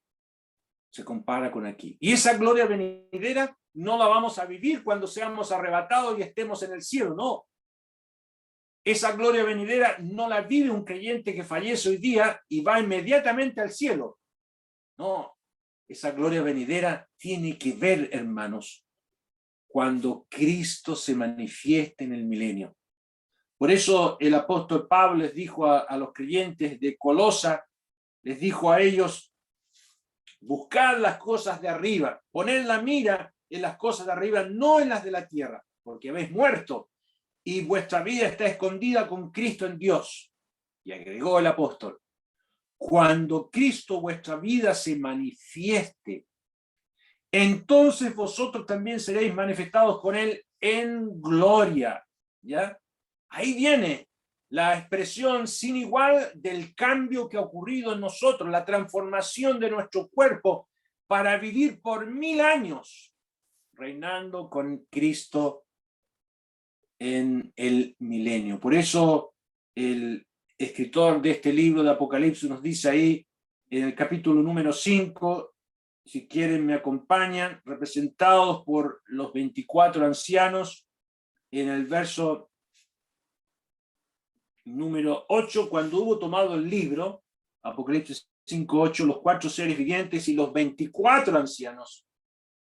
A: se compara con aquí. Y esa gloria venidera no la vamos a vivir cuando seamos arrebatados y estemos en el cielo, no. Esa gloria venidera no la vive un creyente que fallece hoy día y va inmediatamente al cielo. No, esa gloria venidera tiene que ver, hermanos, cuando Cristo se manifieste en el milenio. Por eso el apóstol Pablo les dijo a los creyentes de Colosa, les dijo a ellos, buscad las cosas de arriba, poned la mira en las cosas de arriba, no en las de la tierra, porque habéis muerto y vuestra vida está escondida con Cristo en Dios. Y agregó el apóstol, cuando Cristo vuestra vida se manifieste, entonces vosotros también seréis manifestados con Él en gloria. ¿Ya? Ahí viene la expresión sin igual del cambio que ha ocurrido en nosotros, la transformación de nuestro cuerpo para vivir por 1000 años reinando con Cristo en el milenio. Por eso el escritor de este libro de Apocalipsis nos dice ahí en el capítulo número 5, si quieren me acompañan, representados por los 24 ancianos, en el verso número 8, cuando hubo tomado el libro, Apocalipsis 5:8, los 4 seres vivientes y los 24 ancianos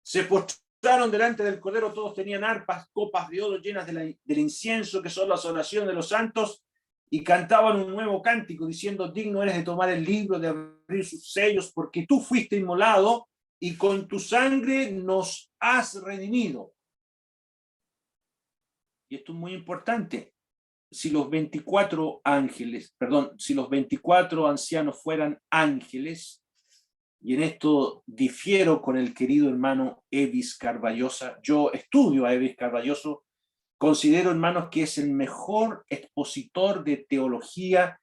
A: se postraron delante del Cordero, todos tenían arpas, copas de oro llenas del incienso, que son las oraciones de los santos, y cantaban un nuevo cántico, diciendo, digno eres de tomar el libro, de abrir sus sellos, porque tú fuiste inmolado, y con tu sangre nos has redimido. Y esto es muy importante. Si los 24 ángeles, perdón, si los 24 ancianos fueran ángeles, y en esto difiero con el querido hermano Evis Carballosa, yo estudio a Evis Carballoso, considero, hermanos, que es el mejor expositor de teología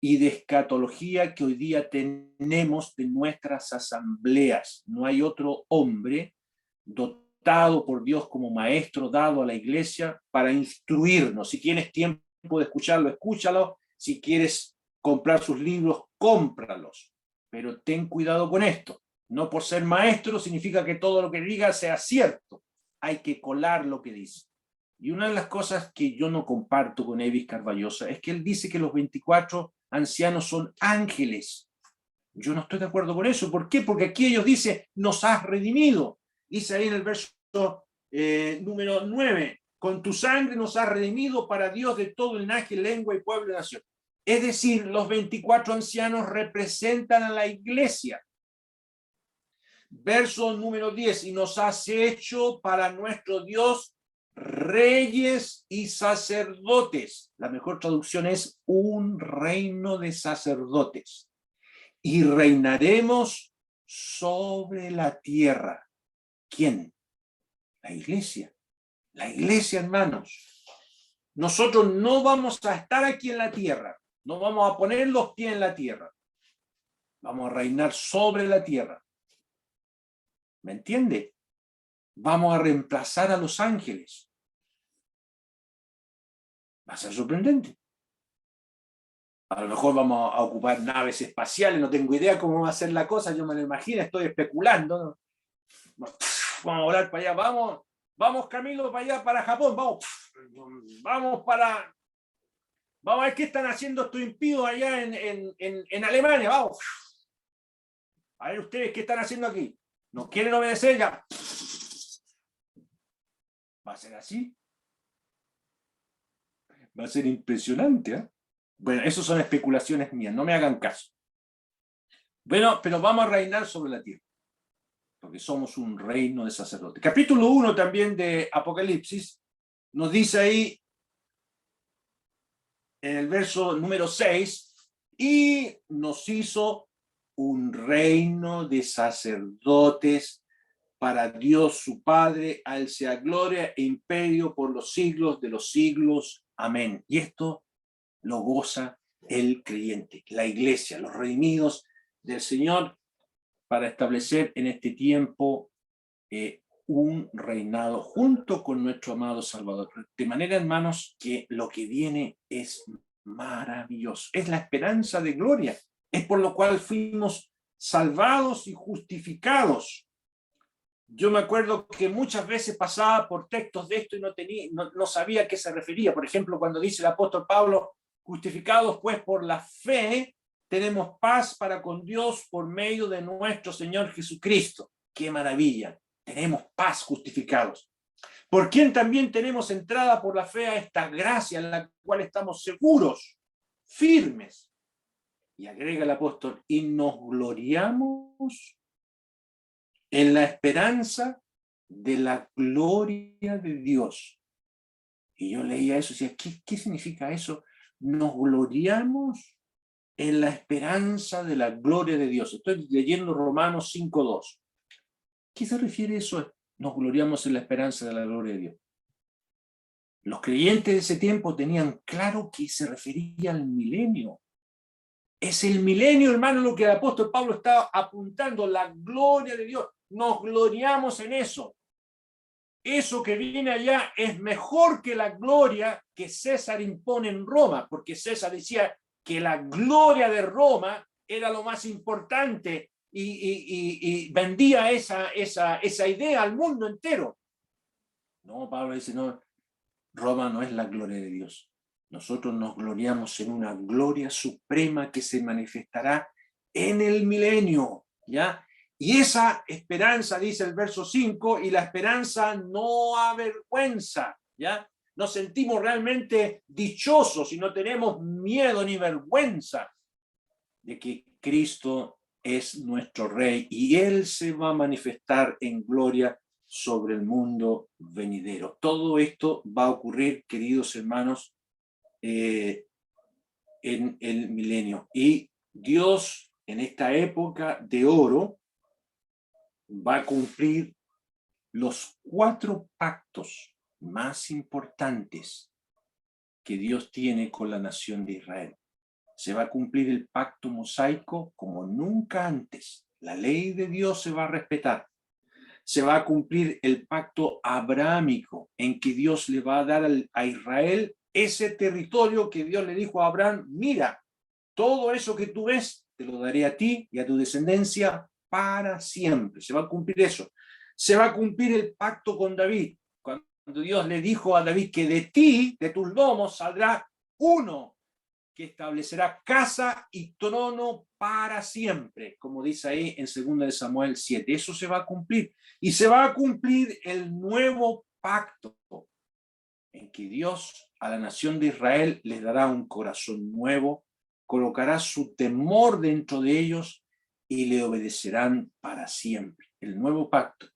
A: y de escatología que hoy día tenemos de nuestras asambleas. No hay otro hombre dotado por Dios como maestro dado a la iglesia para instruirnos. Si tienes tiempo de escucharlo, escúchalo. Si quieres comprar sus libros, cómpralos. Pero ten cuidado con esto. No por ser maestro significa que todo lo que diga sea cierto. Hay que colar lo que dice. Y una de las cosas que yo no comparto con Evis Carballosa es que él dice que los 24 ancianos son ángeles. Yo no estoy de acuerdo con eso. ¿Por qué? Porque aquí ellos dicen, nos has redimido. Dice ahí en el verso número 9, con tu sangre nos has redimido para Dios de todo linaje, lengua y pueblo y nación. Es decir, los 24 ancianos representan a la iglesia. Verso número 10, y nos has hecho para nuestro Dios reyes y sacerdotes. La mejor traducción es un reino de sacerdotes. Y reinaremos sobre la tierra. ¿Quién? La iglesia. La iglesia, hermanos. Nosotros no vamos a estar aquí en la tierra. No vamos a poner los pies en la tierra. Vamos a reinar sobre la tierra. ¿Me entiende? Vamos a reemplazar a los ángeles. Va a ser sorprendente. A lo mejor vamos a ocupar naves espaciales, no tengo idea cómo va a ser la cosa, yo me lo imagino, estoy especulando. Vamos a volar para allá, vamos Camilo para allá, para Japón, vamos a ver qué están haciendo estos impíos allá en Alemania, vamos. A ver ustedes qué están haciendo aquí. no quieren obedecer, ya. ¿Va a ser así? Va a ser impresionante, ¿eh? Bueno, eso son especulaciones mías, no me hagan caso. Bueno, pero vamos a reinar sobre la tierra, porque somos un reino de sacerdotes. Capítulo 1 también de Apocalipsis nos dice ahí, en el verso número 6, y nos hizo un reino de sacerdotes para Dios su Padre, a él sea gloria e imperio por los siglos de los siglos. Amén. Y esto lo goza el creyente, la iglesia, los redimidos del Señor, para establecer en este tiempo un reinado junto con nuestro amado Salvador. De manera, hermanos, que lo que viene es maravilloso. Es la esperanza de gloria. Es por lo cual fuimos salvados y justificados. Yo me acuerdo que muchas veces pasaba por textos de esto y no sabía a qué se refería. Por ejemplo, cuando dice el apóstol Pablo, justificados pues por la fe, tenemos paz para con Dios por medio de nuestro Señor Jesucristo. ¡Qué maravilla! Tenemos paz, justificados. Por quien también tenemos entrada por la fe a esta gracia en la cual estamos seguros, firmes. Y agrega el apóstol, y nos gloriamos en la esperanza de la gloria de Dios. Y yo leía eso y decía, ¿qué significa eso? Nos gloriamos en la esperanza de la gloria de Dios. Estoy leyendo Romanos 5:2. ¿Qué se refiere eso? Nos gloriamos en la esperanza de la gloria de Dios. Los creyentes de ese tiempo tenían claro que se refería al milenio. Es el milenio, hermano, lo que el apóstol Pablo estaba apuntando, la gloria de Dios. Nos gloriamos en eso. Eso que viene allá es mejor que la gloria que César impone en Roma, porque César decía que la gloria de Roma era lo más importante y vendía esa idea al mundo entero. No, Pablo dice, no, Roma no es la gloria de Dios. Nosotros nos gloriamos en una gloria suprema que se manifestará en el milenio, ¿ya? Y esa esperanza, dice el verso 5, y la esperanza no avergüenza, ¿ya? Nos sentimos realmente dichosos y no tenemos miedo ni vergüenza de que Cristo es nuestro Rey y Él se va a manifestar en gloria sobre el mundo venidero. Todo esto va a ocurrir, queridos hermanos, en el milenio. Y Dios, en esta época de oro, va a cumplir los 4 pactos más importantes que Dios tiene con la nación de Israel. Se va a cumplir el pacto mosaico como nunca antes. La ley de Dios se va a respetar. Se va a cumplir el pacto abrahámico en que Dios le va a dar a Israel ese territorio que Dios le dijo a Abraham, mira, todo eso que tú ves te lo daré a ti y a tu descendencia para siempre. Se va a cumplir eso. Se va a cumplir el pacto con David, cuando Dios le dijo a David que de ti, de tus lomos, saldrá uno que establecerá casa y trono para siempre, como dice ahí en 2 de Samuel 7. Eso se va a cumplir. Y se va a cumplir el nuevo pacto en que Dios a la nación de Israel les dará un corazón nuevo, colocará su temor dentro de ellos y le obedecerán para siempre. El nuevo pacto,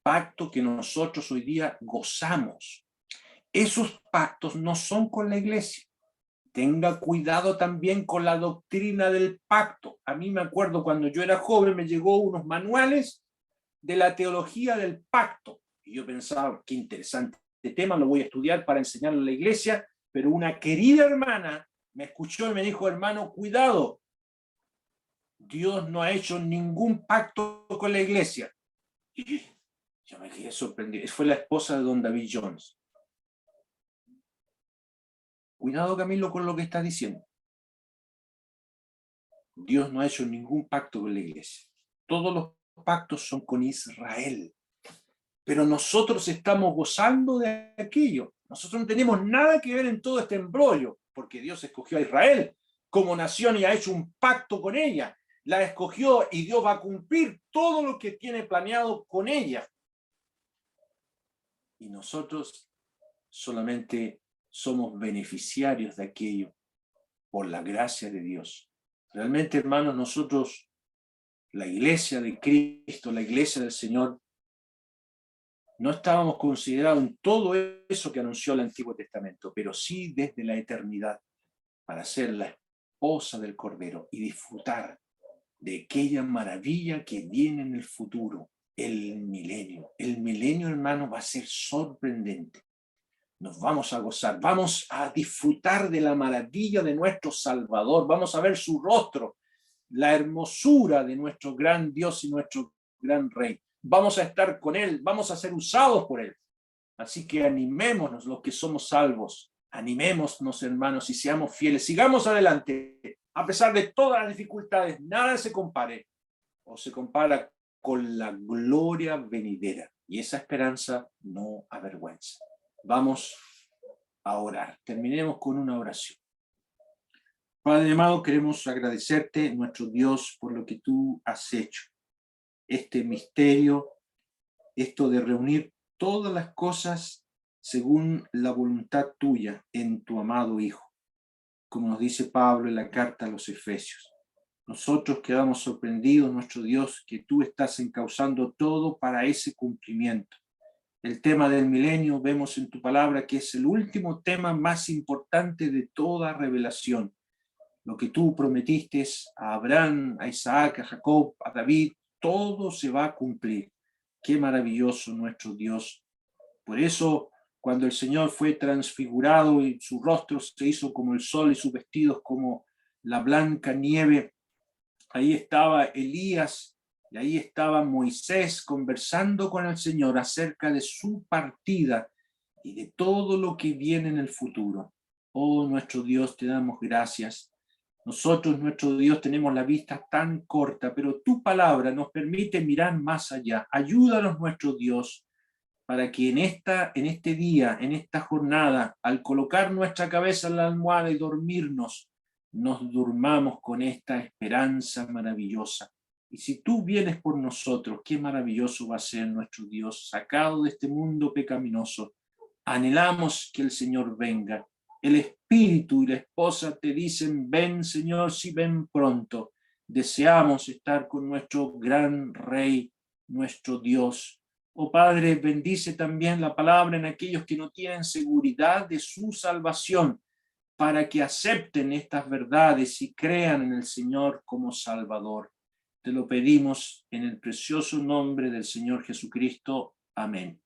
A: pacto que nosotros hoy día gozamos. Esos pactos no son con la iglesia. Tenga cuidado también con la doctrina del pacto. A mí me acuerdo cuando yo era joven me llegó unos manuales de la teología del pacto. Y yo pensaba, qué interesante tema, lo voy a estudiar para enseñarlo a la iglesia, pero una querida hermana me escuchó y me dijo, hermano, cuidado, Dios no ha hecho ningún pacto con la iglesia. Y yo me quedé sorprendido. Fue la esposa de don David Jones. Cuidado, Camilo, con lo que está diciendo. Dios no ha hecho ningún pacto con la iglesia. Todos los pactos son con Israel. Pero nosotros estamos gozando de aquello. Nosotros no tenemos nada que ver en todo este embrollo, porque Dios escogió a Israel como nación y ha hecho un pacto con ella. la escogió y Dios va a cumplir todo lo que tiene planeado con ella. Y nosotros solamente somos beneficiarios de aquello por la gracia de Dios. Realmente, hermanos, nosotros, la iglesia de Cristo, la iglesia del Señor, no estábamos considerados en todo eso que anunció el Antiguo Testamento, pero sí desde la eternidad, para ser la esposa del Cordero y disfrutar de aquella maravilla que viene en el futuro, el milenio. El milenio, hermano, va a ser sorprendente. Nos vamos a gozar, vamos a disfrutar de la maravilla de nuestro Salvador, vamos a ver su rostro, la hermosura de nuestro gran Dios y nuestro gran Rey. Vamos a estar con Él, vamos a ser usados por Él. Así que animémonos los que somos salvos, animémonos, hermanos, y seamos fieles, sigamos adelante. A pesar de todas las dificultades, nada se compare o se compara con la gloria venidera. Y esa esperanza no avergüenza. Vamos a orar. Terminemos con una oración. Padre amado, queremos agradecerte, nuestro Dios, por lo que tú has hecho. Este misterio, esto de reunir todas las cosas según la voluntad tuya en tu amado Hijo. Como nos dice Pablo en la carta a los Efesios. Nosotros quedamos sorprendidos, nuestro Dios, que tú estás encauzando todo para ese cumplimiento. El tema del milenio vemos en tu palabra que es el último tema más importante de toda revelación. Lo que tú prometiste a Abraham, a Isaac, a Jacob, a David, todo se va a cumplir. Qué maravilloso nuestro Dios. Por eso, cuando el Señor fue transfigurado y su rostro se hizo como el sol y sus vestidos como la blanca nieve, ahí estaba Elías y ahí estaba Moisés conversando con el Señor acerca de su partida y de todo lo que viene en el futuro. Oh, nuestro Dios, te damos gracias. Nosotros, nuestro Dios, tenemos la vista tan corta, pero tu palabra nos permite mirar más allá. Ayúdanos, nuestro Dios, para que en este día, en esta jornada, al colocar nuestra cabeza en la almohada y dormirnos, nos durmamos con esta esperanza maravillosa. Y si tú vienes por nosotros, qué maravilloso va a ser nuestro Dios, sacado de este mundo pecaminoso. Anhelamos que el Señor venga. El Espíritu y la esposa te dicen, ven Señor, si ven pronto. Deseamos estar con nuestro gran Rey, nuestro Dios. Oh Padre, bendice también la palabra en aquellos que no tienen seguridad de su salvación, para que acepten estas verdades y crean en el Señor como Salvador. Te lo pedimos en el precioso nombre del Señor Jesucristo. Amén.